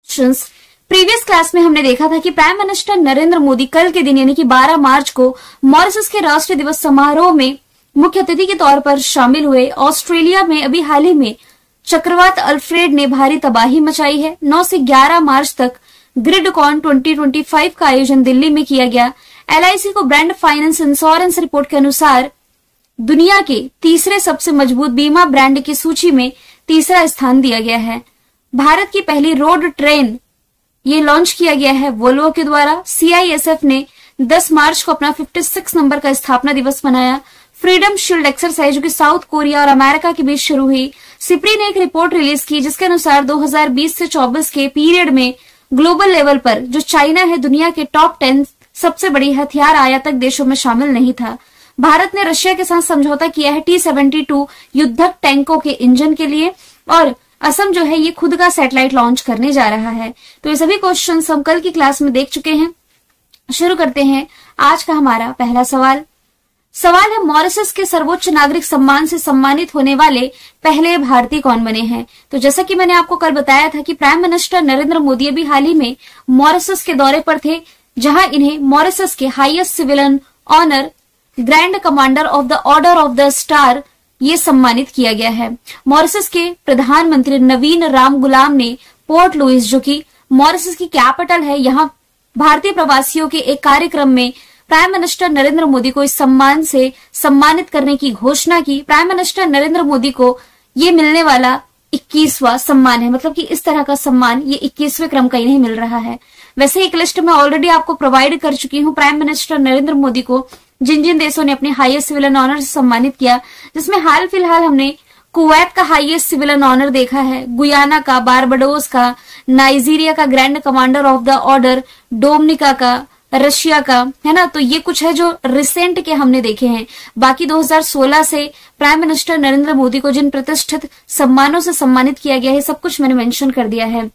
Previous class में हमने देखा था कि प्राइम मिनिस्टर नरेंद्र मोदी कल के दिन यानी कि 12 मार्च को मॉरिशस के राष्ट्रीय दिवस समारोह में मुख्य अतिथि के तौर पर शामिल हुए। ऑस्ट्रेलिया में अभी हाल ही में चक्रवात अल्फ्रेड ने भारी तबाही मचाई है। 9 से 11 मार्च तक ग्रिडकॉन 2025 का आयोजन दिल्ली में किया गया। LIC को ब्रांड फाइनेंस इंश्योरेंस रिपोर्ट के अनुसार दुनिया के तीसरे सबसे मजबूत बीमा ब्रांड की सूची में तीसरा स्थान दिया गया है। भारत की पहली रोड ट्रेन ये लॉन्च किया गया है वोल्वो के द्वारा। CISF ने 10 मार्च को अपना 56 नंबर का स्थापना दिवस मनाया। फ्रीडम शील्ड एक्सरसाइज जो कि साउथ कोरिया और अमेरिका के बीच शुरू हुई। सिप्री ने एक रिपोर्ट रिलीज की जिसके अनुसार 2020 से 24 के पीरियड में ग्लोबल लेवल पर जो चाइना है दुनिया के टॉप 10 सबसे बड़ी हथियार आयातक देशों में शामिल नहीं था। भारत ने रशिया के साथ समझौता किया है T-72 युद्धक टैंकों के इंजन के लिए और असम जो है ये खुद का सैटेलाइट लॉन्च करने जा रहा है। तो ये सभी क्वेश्चन हम कल की क्लास में देख चुके हैं। शुरू करते हैं आज का हमारा पहला सवाल। सवाल है मॉरिशस के सर्वोच्च नागरिक सम्मान से सम्मानित होने वाले पहले भारतीय कौन बने हैं। तो जैसा कि मैंने आपको कल बताया था कि प्राइम मिनिस्टर नरेंद्र मोदी अभी हाल ही में मॉरिशस के दौरे पर थे, जहां इन्हें मॉरिशस के highest civilian honour grand commander of the order of the star ये सम्मानित किया गया है। मॉरिशस के प्रधानमंत्री नवीन राम गुलाम ने पोर्ट लुइस जो कि मॉरिशस की कैपिटल है, यहाँ भारतीय प्रवासियों के एक कार्यक्रम में प्राइम मिनिस्टर नरेंद्र मोदी को इस सम्मान से सम्मानित करने की घोषणा की। प्राइम मिनिस्टर नरेंद्र मोदी को ये मिलने वाला 21वां सम्मान है, मतलब कि इस तरह का सम्मान ये 21वें क्रम का इन्हें मिल रहा है। वैसे एक लिस्ट मैं ऑलरेडी आपको प्रोवाइड कर चुकी हूँ प्राइम मिनिस्टर नरेंद्र मोदी को जिन जिन देशों ने अपने हाईएस्ट सिविलियन ऑनर से सम्मानित किया, जिसमें हाल फिलहाल हमने कुवैत का हाईएस्ट सिविलियन ऑनर देखा है, गुयाना का, बारबाडोस का, नाइजीरिया का grand commander of the order, Dominica का, रशिया का, है ना। तो ये कुछ है जो रिसेंट के हमने देखे हैं। बाकी 2016 से प्राइम मिनिस्टर नरेंद्र मोदी को जिन प्रतिष्ठित सम्मानों से सम्मानित किया गया है सब कुछ मैंने मेंशन कर दिया है।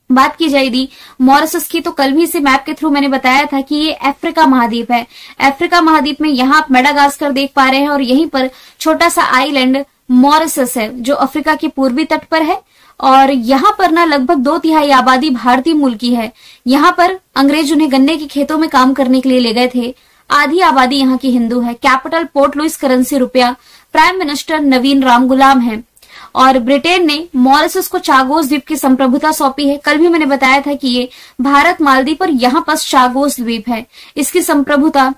बात की जाएगी मॉरिशस की, तो कल भी इसे मैप के थ्रू मैंने बताया था कि ये अफ्रीका महाद्वीप है। अफ्रीका महाद्वीप में यहाँ आप मेडागास्कर देख पा रहे हैं और यहीं पर छोटा सा आइलैंड मॉरिशस है जो अफ्रीका के पूर्वी तट पर है। और यहाँ पर ना लगभग 2/3 आबादी भारतीय मूल की है। यहाँ पर अंग्रेज उन्हें गन्ने के खेतों में काम करने के लिए ले गए थे। आधी आबादी यहाँ की हिंदू है। कैपिटल पोर्ट लुइस, करेंसी रुपया। प्राइम मिनिस्टर नवीन राम गुलाम है। और ब्रिटेन ने मॉरिशस को चागोस द्वीप की संप्रभुता सौंपी है। कल भी मैंने बताया था कि ये भारत मालदीव और यहाँ पर चागोस द्वीप है, इसकी संप्रभुता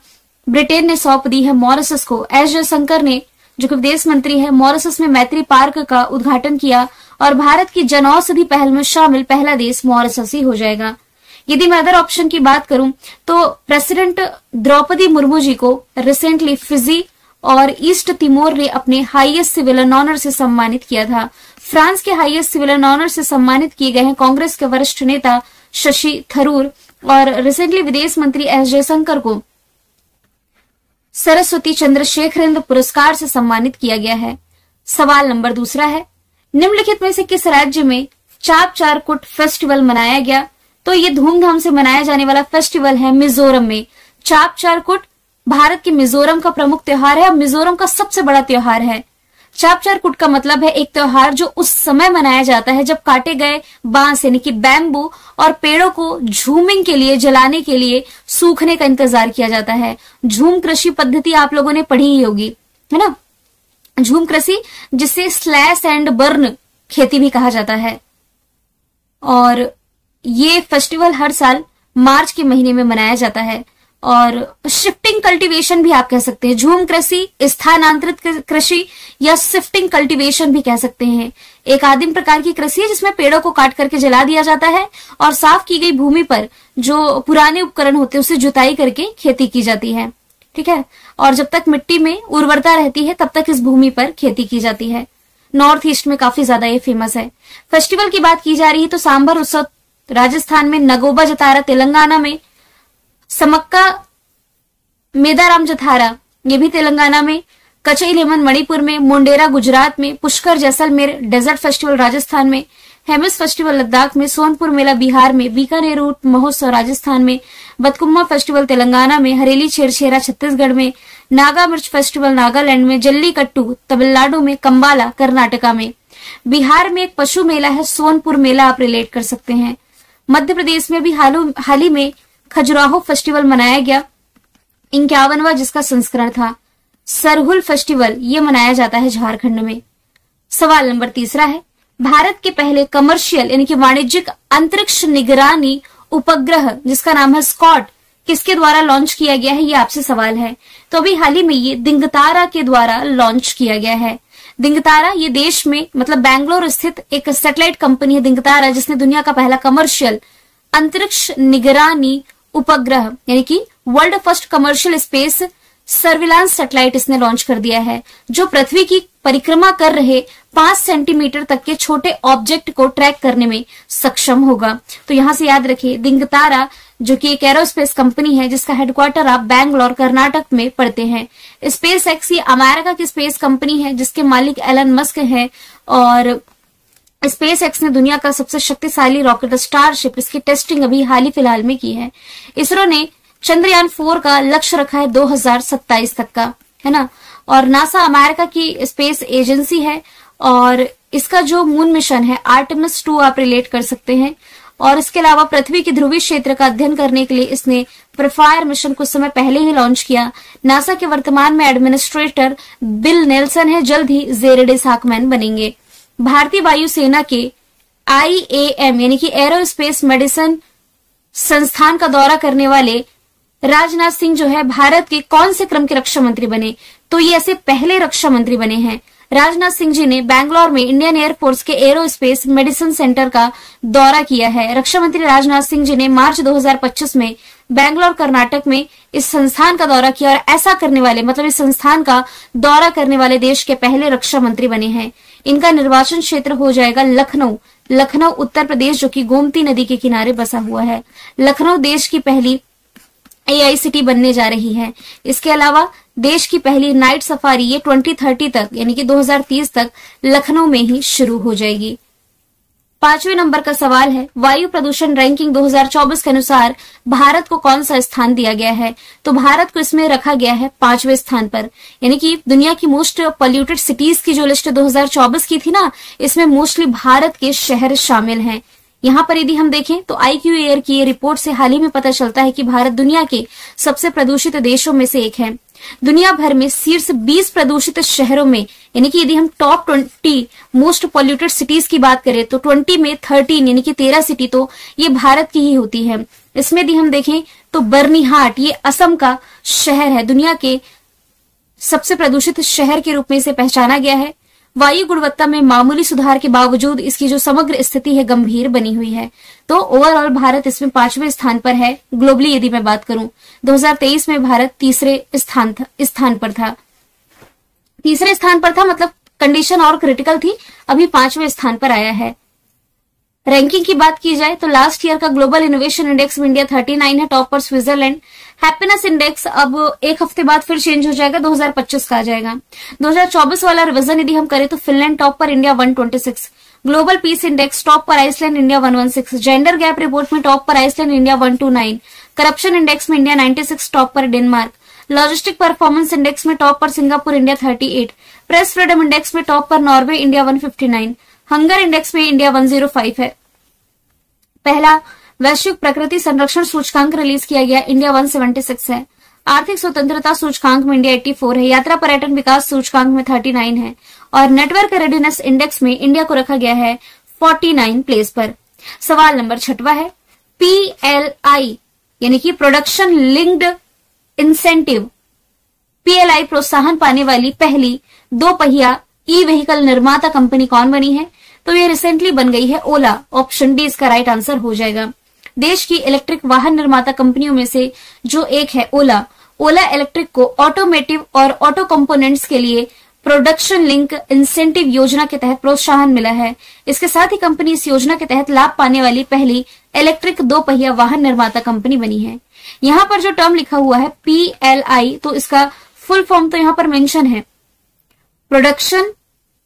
ब्रिटेन ने सौंप दी है मॉरिशस को। एस जयशंकर ने जो कि विदेश मंत्री है मॉरिशस में मैत्री पार्क का उद्घाटन किया और भारत की जनऔषधि पहल में शामिल पहला देश मॉरिशस ही हो जाएगा। यदि मैं अदर ऑप्शन की बात करूं तो प्रेसिडेंट द्रौपदी मुर्मू जी को रिसेंटली फिजी और ईस्ट तिमोर ने अपने हाईएस्ट सिविलियन ऑनर से सम्मानित किया था। फ्रांस के हाईएस्ट सिविलियन ऑनर से सम्मानित किए गए हैं कांग्रेस के वरिष्ठ नेता शशि थरूर। और रिसेंटली विदेश मंत्री एस जयशंकर को सरस्वती चंद्रशेखरेंद्र पुरस्कार से सम्मानित किया गया है। सवाल नंबर दूसरा है, निम्नलिखित में से किस राज्य में चाप चारकुट फेस्टिवल मनाया गया। तो ये धूमधाम से मनाया जाने वाला फेस्टिवल है मिजोरम में। चाप चारकुट भारत के मिजोरम का प्रमुख त्योहार है और मिजोरम का सबसे बड़ा त्योहार है। चाप चारकुट का मतलब है एक त्योहार जो उस समय मनाया जाता है जब काटे गए बांस यानी कि बैम्बू और पेड़ों को झूमिंग के लिए, जलाने के लिए सूखने का इंतजार किया जाता है। झूम कृषि पद्धति आप लोगों ने पढ़ी ही होगी, है ना। झूम कृषि जिसे स्लैश एंड बर्न खेती भी कहा जाता है। और ये फेस्टिवल हर साल मार्च के महीने में मनाया जाता है। और शिफ्टिंग कल्टीवेशन भी आप कह सकते हैं। झूम कृषि, स्थानांतरित कृषि या शिफ्टिंग कल्टीवेशन भी कह सकते हैं। एक आदिम प्रकार की कृषि है जिसमें पेड़ों को काट करके जला दिया जाता है और साफ की गई भूमि पर जो पुराने उपकरण होते हैं उससे जुताई करके खेती की जाती है, ठीक है। और जब तक मिट्टी में उर्वरता रहती है तब तक इस भूमि पर खेती की जाती है। नॉर्थ ईस्ट में काफी ज्यादा ये फेमस है। फेस्टिवल की बात की जा रही है तो सांबर उत्सव राजस्थान में, नगोबा जतारा तेलंगाना में, समक्का मेदाराम जथारा ये भी तेलंगाना में, कचई लेमन मणिपुर में, मुंडेरा गुजरात में, पुष्कर जैसलमेर डेजर्ट फेस्टिवल राजस्थान में, हेमिस फेस्टिवल लद्दाख में, सोनपुर मेला बिहार में, बीकानेर ऊंट महोत्सव राजस्थान में, बतकुम्मा फेस्टिवल तेलंगाना में, हरेली छेरछेरा छत्तीसगढ़ में, नागा मिर्च फेस्टिवल नागालैंड में, जल्लीकट्टू तमिलनाडु में, कंबाला कर्नाटका में। बिहार में एक पशु मेला है सोनपुर मेला, आप रिलेट कर सकते हैं। मध्य प्रदेश में भी हाल ही में खजुराहो फेस्टिवल मनाया गया, 51वां जिसका संस्करण था। सरहुल फेस्टिवल ये मनाया जाता है झारखंड में। सवाल नंबर तीसरा है, भारत के पहले कमर्शियल यानी कि वाणिज्यिक अंतरिक्ष निगरानी उपग्रह जिसका नाम है स्कॉट किसके द्वारा लॉन्च किया गया है, ये आपसे सवाल है। तो अभी हाल ही में ये दिंगतारा के द्वारा लॉन्च किया गया है। दिंगतारा ये देश में मतलब बैंगलोर स्थित एक सैटेलाइट कंपनी है दिंगतारा, जिसने दुनिया का पहला कमर्शियल अंतरिक्ष निगरानी उपग्रह यानी कि world first commercial space surveillance satellite इसने लॉन्च कर दिया है, जो पृथ्वी की परिक्रमा कर रहे 5 सेंटीमीटर तक के छोटे ऑब्जेक्ट को ट्रैक करने में सक्षम होगा। तो यहां से याद रखिए, दिंगतारा जो कि एक एरोस्पेस कंपनी है जिसका हेडक्वार्टर आप बैंगलोर कर्नाटक में पड़ते हैं। स्पेस एक्स ये अमेरिका की स्पेस कंपनी है जिसके मालिक एलन मस्क हैं, और स्पेस एक्स ने दुनिया का सबसे शक्तिशाली रॉकेट स्टारशिप इसकी टेस्टिंग अभी हाल ही फिलहाल में की है। इसरो ने चंद्रयान 4 का लक्ष्य रखा है 2027 तक का, है ना। और नासा अमेरिका की स्पेस एजेंसी है, और इसका जो मून मिशन है आर्टेमिस 2 आप रिलेट कर सकते हैं। और इसके अलावा पृथ्वी के ध्रुवीय क्षेत्र का अध्ययन करने के लिए इसने प्रोफायर मिशन कुछ समय पहले ही लॉन्च किया। नासा के वर्तमान में एडमिनिस्ट्रेटर बिल नेल्सन है, जल्द ही जेरेड साकमैन बनेंगे। भारतीय वायुसेना के IAM यानी कि एरोस्पेस मेडिसिन संस्थान का दौरा करने वाले राजनाथ सिंह जो है भारत के कौन से क्रम के रक्षा मंत्री बने, तो ये ऐसे पहले रक्षा मंत्री बने हैं। राजनाथ सिंह जी ने बैंगलोर में इंडियन एयरफोर्स के एरोस्पेस मेडिसिन सेंटर का दौरा किया है। रक्षा मंत्री राजनाथ सिंह जी ने मार्च 2025 में बैंगलोर कर्नाटक में इस संस्थान का दौरा किया, और ऐसा करने वाले मतलब इस संस्थान का दौरा करने वाले देश के पहले रक्षा मंत्री बने हैं। इनका निर्वाचन क्षेत्र हो जाएगा लखनऊ उत्तर प्रदेश, जो कि गोमती नदी के किनारे बसा हुआ है। लखनऊ देश की पहली AI सिटी बनने जा रही है। इसके अलावा देश की पहली नाइट सफारी ये 2030 तक यानी कि 2030 तक लखनऊ में ही शुरू हो जाएगी। 5वें नंबर का सवाल है, वायु प्रदूषण रैंकिंग 2024 के अनुसार भारत को कौन सा स्थान दिया गया है, तो भारत को इसमें रखा गया है 5वें स्थान पर। यानी कि दुनिया की मोस्ट पॉल्यूटेड सिटीज की जो लिस्ट 2024 की थी ना, इसमें मोस्टली भारत के शहर शामिल हैं। यहाँ पर यदि हम देखें तो IQ एयर की ये रिपोर्ट से हाल ही में पता चलता है कि भारत दुनिया के सबसे प्रदूषित देशों में से एक है। दुनिया भर में शीर्ष 20 प्रदूषित शहरों में यानी कि यदि हम टॉप 20 मोस्ट पॉल्यूटेड सिटीज की बात करें तो 20 में 13 यानी कि 13 सिटी तो ये भारत की ही होती है। इसमें यदि हम देखें तो बर्निहाट ये असम का शहर है, दुनिया के सबसे प्रदूषित शहर के रूप में इसे पहचाना गया है। वायु गुणवत्ता में मामूली सुधार के बावजूद इसकी जो समग्र स्थिति है गंभीर बनी हुई है। तो ओवरऑल भारत इसमें 5वें स्थान पर है। ग्लोबली यदि मैं बात करूं 2023 में भारत तीसरे स्थान पर था। तीसरे स्थान पर था मतलब कंडीशन और क्रिटिकल थी, अभी 5वें स्थान पर आया है। रैंकिंग की बात की जाए तो लास्ट ईयर का ग्लोबल इनोवेशन इंडेक्स में इंडिया 39 है, टॉप पर स्विट्जरलैंड। हैप्पीनेस इंडेक्स अब एक हफ्ते बाद फिर चेंज हो जाएगा, 2025 का आ जाएगा। 2024 वाला रिवीजन यदि हम करें तो फिनलैंड टॉप पर, India 126। Global peace index top पर Iceland, India 116। Gender gap report में टॉप पर आइसलैंड, इंडिया 129। करप्शन इंडेक्स में इंडिया 96, टॉप पर डेनमार्क। लॉजिस्टिक परफॉर्मेंस इंडेक्स में टॉप पर Singapore, India 38। Press freedom index में टॉप पर नॉर्वे, इंडिया 159। हंगर इंडेक्स में इंडिया 105 है। पहला वैश्विक प्रकृति संरक्षण सूचकांक रिलीज किया गया, इंडिया 176 है। आर्थिक स्वतंत्रता सूचकांक में इंडिया 84 है। यात्रा पर्यटन विकास सूचकांक में 39 है, और नेटवर्क रेडीनेस इंडेक्स में इंडिया को रखा गया है 49 प्लेस पर। सवाल नंबर 6वां है, PLI यानी कि प्रोडक्शन लिंक्ड इंसेंटिव PLI प्रोत्साहन पाने वाली पहली 2 पहिया ई व्हीकल निर्माता कंपनी कौन बनी है, तो ये रिसेंटली बन गई है ओला। ऑप्शन डी इसका राइट आंसर हो जाएगा। देश की इलेक्ट्रिक वाहन निर्माता कंपनियों में से जो एक है ओला। ओला इलेक्ट्रिक को ऑटोमेटिव और ऑटो कंपोनेंट्स के लिए प्रोडक्शन लिंक इंसेंटिव योजना के तहत प्रोत्साहन मिला है। इसके साथ ही कंपनी इस योजना के तहत लाभ पाने वाली पहली इलेक्ट्रिक 2 पहिया वाहन निर्माता कंपनी बनी है। यहाँ पर जो टर्म लिखा हुआ है PLI, तो इसका फुल फॉर्म तो यहाँ पर मेंशन है, प्रोडक्शन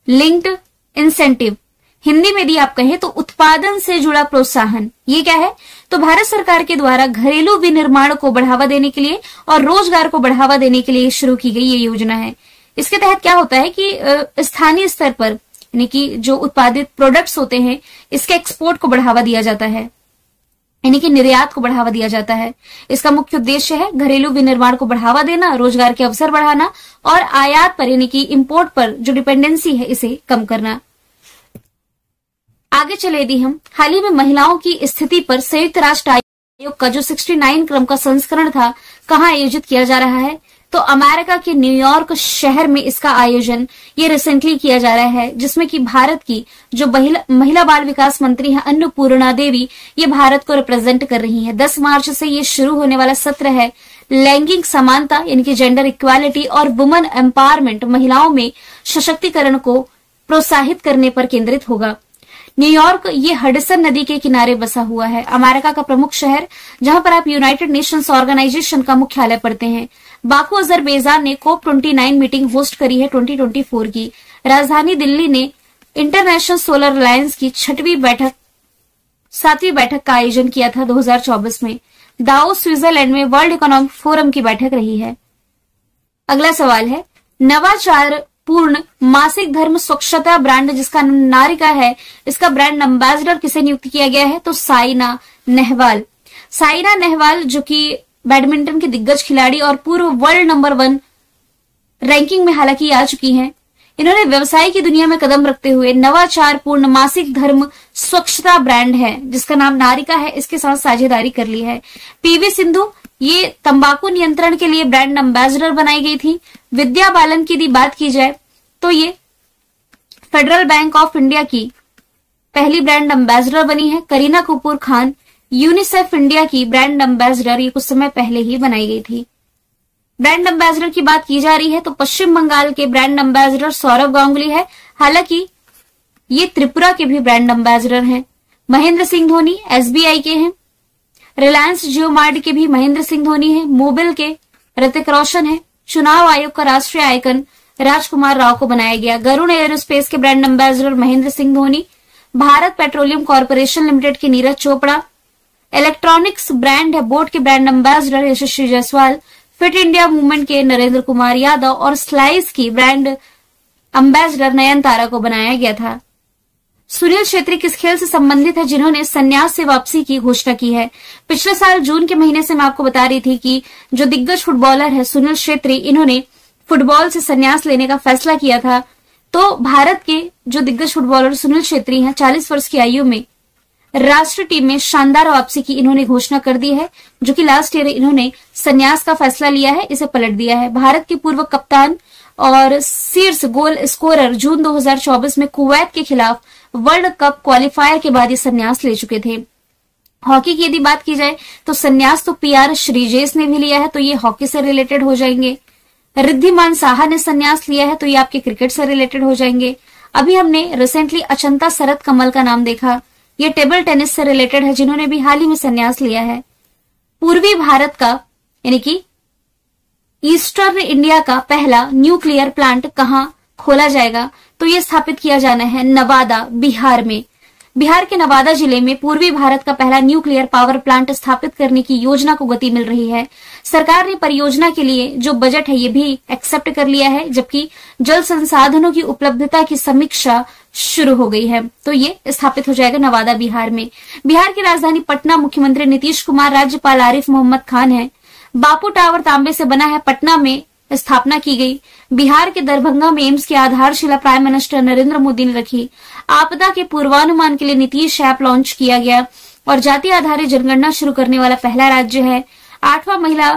लिंक्ड इंसेंटिव। हिंदी में यदि आप कहें तो उत्पादन से जुड़ा प्रोत्साहन। ये क्या है, तो भारत सरकार के द्वारा घरेलू विनिर्माण को बढ़ावा देने के लिए और रोजगार को बढ़ावा देने के लिए शुरू की गई ये योजना है। इसके तहत क्या होता है कि स्थानीय स्तर पर यानी कि जो उत्पादित प्रोडक्ट्स होते हैं इसके एक्सपोर्ट को बढ़ावा दिया जाता है। यानी कि निर्यात को बढ़ावा दिया जाता है। इसका मुख्य उद्देश्य है घरेलू विनिर्माण को बढ़ावा देना, रोजगार के अवसर बढ़ाना और आयात पर यानी कि इंपोर्ट पर जो डिपेंडेंसी है इसे कम करना। आगे चले यदि हम हाल ही में महिलाओं की स्थिति पर संयुक्त राष्ट्र आयोग का जो 69 क्रम का संस्करण था कहाँ आयोजित किया जा रहा है, तो अमेरिका के न्यूयॉर्क शहर में इसका आयोजन ये रिसेंटली किया जा रहा है, जिसमें कि भारत की जो महिला बाल विकास मंत्री है अन्नपूर्णा देवी ये भारत को रिप्रेजेंट कर रही हैं। 10 मार्च से ये शुरू होने वाला सत्र है लैंगिक समानता यानी कि जेंडर इक्वालिटी और वुमेन एम्पावरमेंट, महिलाओं में सशक्तिकरण को प्रोत्साहित करने पर केंद्रित होगा। न्यूयॉर्क ये हडसन नदी के किनारे बसा हुआ है, अमेरिका का प्रमुख शहर, जहां पर आप यूनाइटेड नेशंस ऑर्गेनाइजेशन का मुख्यालय पढ़ते हैं। बाकू अजरबैजान ने COP29 मीटिंग होस्ट करी है 2024 की। राजधानी दिल्ली ने इंटरनेशनल सोलर अलायंस की 7वीं बैठक का आयोजन किया था 2024 में। दावोस स्विट्जरलैंड में वर्ल्ड इकोनॉमिक फोरम की बैठक रही है। अगला सवाल है, नवाचार पूर्ण मासिक धर्म स्वच्छता ब्रांड जिसका नाम नारिका है, इसका ब्रांड एम्बेसडर किसे नियुक्त किया गया है, तो साइना नेहवाल। साइना नेहवाल जो कि बैडमिंटन के दिग्गज खिलाड़ी और पूर्व वर्ल्ड नंबर 1 रैंकिंग में हालांकि आ चुकी हैं। इन्होंने व्यवसाय की दुनिया में कदम रखते हुए नवाचार पूर्ण मासिक धर्म स्वच्छता ब्रांड है जिसका नाम नारिका है, इसके साथ साझेदारी कर ली है। पीवी सिंधु ये तंबाकू नियंत्रण के लिए ब्रांड एम्बेसडर बनाई गई थी। विद्या बालन की यदि बात की जाए तो ये फेडरल बैंक ऑफ इंडिया की पहली ब्रांड एम्बेसडर बनी है। करीना कपूर खान यूनिसेफ इंडिया की ब्रांड एम्बेसडर ये कुछ समय पहले ही बनाई गई थी। ब्रांड एम्बेसडर की बात की जा रही है तो पश्चिम बंगाल के ब्रांड एम्बेसडर सौरव गांगुली है, हालांकि ये त्रिपुरा के भी ब्रांड एम्बेसडर हैं। महेंद्र सिंह धोनी SBI के हैं। रिलायंस जियो मार्ट के भी महेंद्र सिंह धोनी है। मोबिल के ऋतिक रोशन है। चुनाव आयोग का राष्ट्रीय आइकन राजकुमार राव को बनाया गया। गरुड़ एयरोस्पेस के brand ambassador Mahendra Singh Dhoni. Bharat petroleum corporation limited के नीरज चोपड़ा। इलेक्ट्रॉनिक्स ब्रांड है बोट के ब्रांड एम्बेसडर यशस्वी जायसवाल। फिट इंडिया मूवमेंट के नरेंद्र कुमार यादव और स्लाइस की ब्रांड एम्बेसडर नयनतारा को बनाया गया था। सुनील छेत्री किस खेल से संबंधित है जिन्होंने संन्यास से वापसी की घोषणा की है? पिछले साल जून के महीने से मैं आपको बता रही थी कि जो दिग्गज फुटबॉलर है सुनील छेत्री, इन्होंने फुटबॉल से संन्यास लेने का फैसला किया था। तो भारत के जो दिग्गज फुटबॉलर सुनील छेत्री हैं 40 वर्ष की आयु में राष्ट्रीय टीम में शानदार वापसी की इन्होंने घोषणा कर दी है, जो कि लास्ट ईयर इन्होंने संन्यास का फैसला लिया है, इसे पलट दिया है। भारत के पूर्व कप्तान और शीर्ष गोल स्कोरर जून 2024 में कुवैत के खिलाफ वर्ल्ड कप क्वालिफायर के बाद ये संन्यास ले चुके थे। हॉकी की यदि बात की जाए तो संन्यास तो PR श्रीजेश ने भी लिया है, तो ये हॉकी से रिलेटेड हो जाएंगे। रिद्धिमान साहा ने संन्यास लिया है, तो ये आपके क्रिकेट से रिलेटेड हो जाएंगे। अभी हमने रिसेंटली अचंता शरद कमल का नाम देखा, ये टेबल टेनिस से रिलेटेड है, जिन्होंने भी हाल ही में संन्यास लिया है। पूर्वी भारत का यानी कि ईस्टर्न इंडिया का पहला न्यूक्लियर प्लांट कहाँ खोला जाएगा, तो ये स्थापित किया जाना है नवादा, बिहार में। बिहार के नवादा जिले में पूर्वी भारत का पहला न्यूक्लियर पावर प्लांट स्थापित करने की योजना को गति मिल रही है। सरकार ने परियोजना के लिए जो बजट है ये भी एक्सेप्ट कर लिया है, जबकि जल संसाधनों की उपलब्धता की समीक्षा शुरू हो गई है। तो ये स्थापित हो जाएगा नवादा, बिहार में। बिहार की राजधानी पटना, मुख्यमंत्री नीतीश कुमार, राज्यपाल आरिफ मोहम्मद खान है। बापू टावर तांबे से बना है, पटना में स्थापना की गई। बिहार के दरभंगा में एम्स की आधारशिला प्राइम मिनिस्टर नरेंद्र मोदी ने रखी। आपदा के पूर्वानुमान के लिए नीतीश ऐप लॉन्च किया गया और जाति आधारित जनगणना शुरू करने वाला पहला राज्य है। 8वां महिला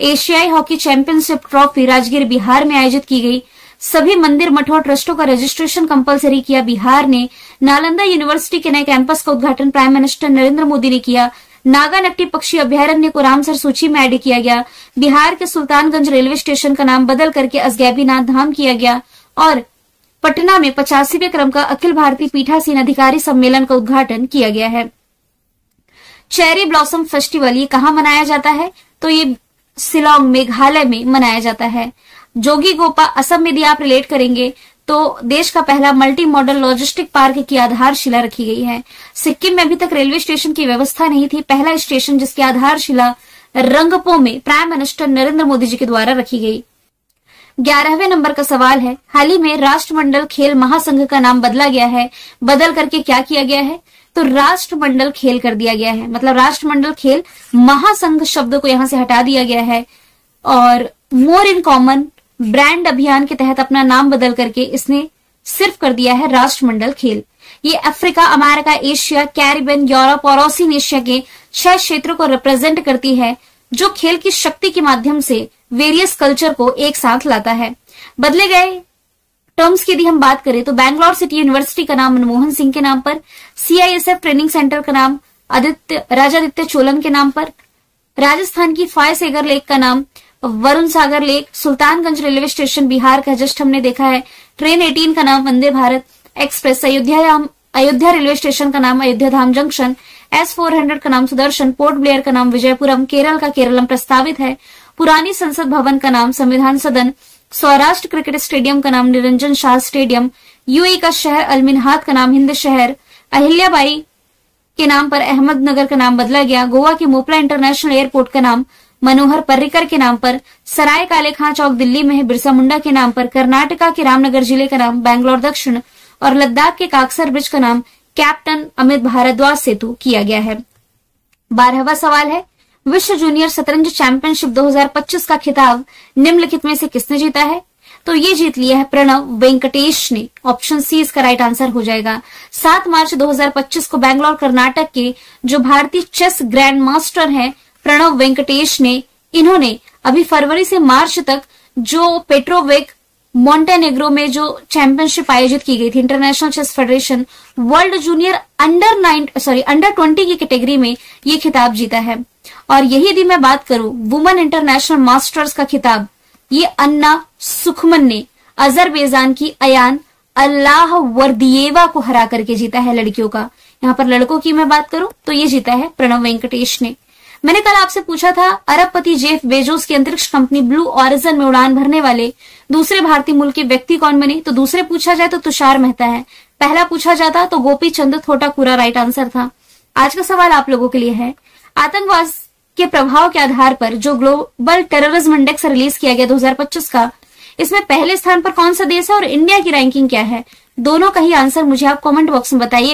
एशियाई hockey championship trophy Rajgir, Bihar में आयोजित की गई। सभी मंदिर, मठों और ट्रस्टों का रजिस्ट्रेशन कंपलसरी किया बिहार ने। नालंदा यूनिवर्सिटी के नए कैंपस का उद्घाटन प्राइम मिनिस्टर नरेंद्र मोदी ने किया। नागानट्टी पक्षी अभ्यारण्य को रामसर सूची में ऐड किया गया। बिहार के सुल्तानगंज रेलवे स्टेशन का नाम बदल करके असगैबीनाथ धाम किया गया और पटना में 85वें क्रम का अखिल भारतीय पीठासीन अधिकारी सम्मेलन का उद्घाटन किया गया है। चेरी ब्लॉसम फेस्टिवल ये कहाँ मनाया जाता है, तो ये शिलांग, मेघालय में मनाया जाता है। जोगी गोपा असम में यदि आप रिलेट करेंगे तो देश का पहला मल्टी मॉडल लॉजिस्टिक पार्क की आधारशिला रखी गई है। सिक्किम में अभी तक रेलवे स्टेशन की व्यवस्था नहीं थी। पहला स्टेशन जिसकी आधारशिला रंगपो में प्राइम मिनिस्टर नरेंद्र मोदी जी के द्वारा रखी गई। 11वें नंबर का सवाल है, हाल ही में राष्ट्रमंडल खेल महासंघ का नाम बदला गया है। बदल करके क्या किया गया है? तो राष्ट्रमंडल खेल कर दिया गया है। मतलब राष्ट्रमंडल खेल, महासंघ शब्द को यहां से हटा दिया गया है और मोर इन कॉमन ब्रांड अभियान के तहत अपना नाम बदल करके इसने सिर्फ कर दिया है राष्ट्रमंडल खेल। ये Africa, America, Asia, Caribbean, Europe और ओशिनिया के 6 क्षेत्रों को रिप्रेजेंट करती है, जो खेल की शक्ति के माध्यम से वेरियस कल्चर को एक साथ लाता है। बदले गए टर्म्स की यदि हम बात करें तो बैंगलोर सिटी यूनिवर्सिटी का नाम मनमोहन सिंह के नाम पर, CISF ट्रेनिंग सेंटर का नाम राजादित्य चोलन के नाम पर, राजस्थान की फाय सागर लेक का नाम Varun Sagar lake, Sultanganj railway station Bihar का जस्ट हमने देखा है, ट्रेन 18 का नाम Vande Bharat express, Ayodhya railway station का नाम अयोध्या धाम जंक्शन, S400 का नाम सुदर्शन, पोर्ट ब्लेयर का नाम विजयपुरम, केरल का केरलम प्रस्तावित है, पुरानी संसद भवन का नाम संविधान सदन, सौराष्ट्र क्रिकेट स्टेडियम का नाम निरंजन शाह स्टेडियम, UAE का शहर अलमिनहात का नाम हिंद शहर, अहिल्याबाई के नाम पर अहमदनगर का नाम बदला गया, गोवा के मोपला इंटरनेशनल एयरपोर्ट का नाम मनोहर पर्रिकर के नाम पर, सराय काले खां चौक दिल्ली में है बिरसा मुंडा के नाम पर, कर्नाटका के रामनगर जिले का नाम बैंगलोर दक्षिण और लद्दाख के काकसर ब्रिज का नाम कैप्टन अमित भारद्वाज सेतु किया गया है। 12वां सवाल है, विश्व जूनियर शतरंज चैंपियनशिप 2025 का खिताब निम्नलिखित में से किसने जीता है? तो ये जीत लिया है प्रणव वेंकटेश ने। ऑप्शन सी इसका राइट आंसर हो जाएगा। 7 मार्च 2025 को बेंगलोर कर्नाटक के जो भारतीय चेस ग्रैंड मास्टर हैं प्रणव वेंकटेश ने, इन्होंने अभी फरवरी से मार्च तक जो पेट्रोविक मॉन्टेनेग्रो में जो चैंपियनशिप आयोजित की गई थी, international chess federation world junior under 20 की कैटेगरी में ये खिताब जीता है। और यही यदि मैं बात करूं वुमेन इंटरनेशनल मास्टर्स का खिताब, ये अन्ना सुखमन ने अजरबैजान की अयान अल्लाह वर्दियेवा को हरा करके जीता है लड़कियों का। यहाँ पर लड़कों की मैं बात करूं तो ये जीता है प्रणव वेंकटेश ने। मैंने कल आपसे पूछा था अरबपति जेफ बेजोस की अंतरिक्ष कंपनी ब्लू ऑरिजन में उड़ान भरने वाले दूसरे भारतीय मूल के व्यक्ति कौन बने, तो दूसरे पूछा जाए तो तुषार मेहता है, पहला पूछा जाता तो गोपी चंद थोटाकुरा राइट आंसर था। आज का सवाल आप लोगों के लिए है, आतंकवाद के प्रभाव के आधार पर जो ग्लोबल टेररिज्म इंडेक्स रिलीज किया गया 2025 का, इसमें पहले स्थान पर कौन सा देश है और इंडिया की रैंकिंग क्या है? दोनों का ही आंसर मुझे आप कमेंट बॉक्स में बताइए।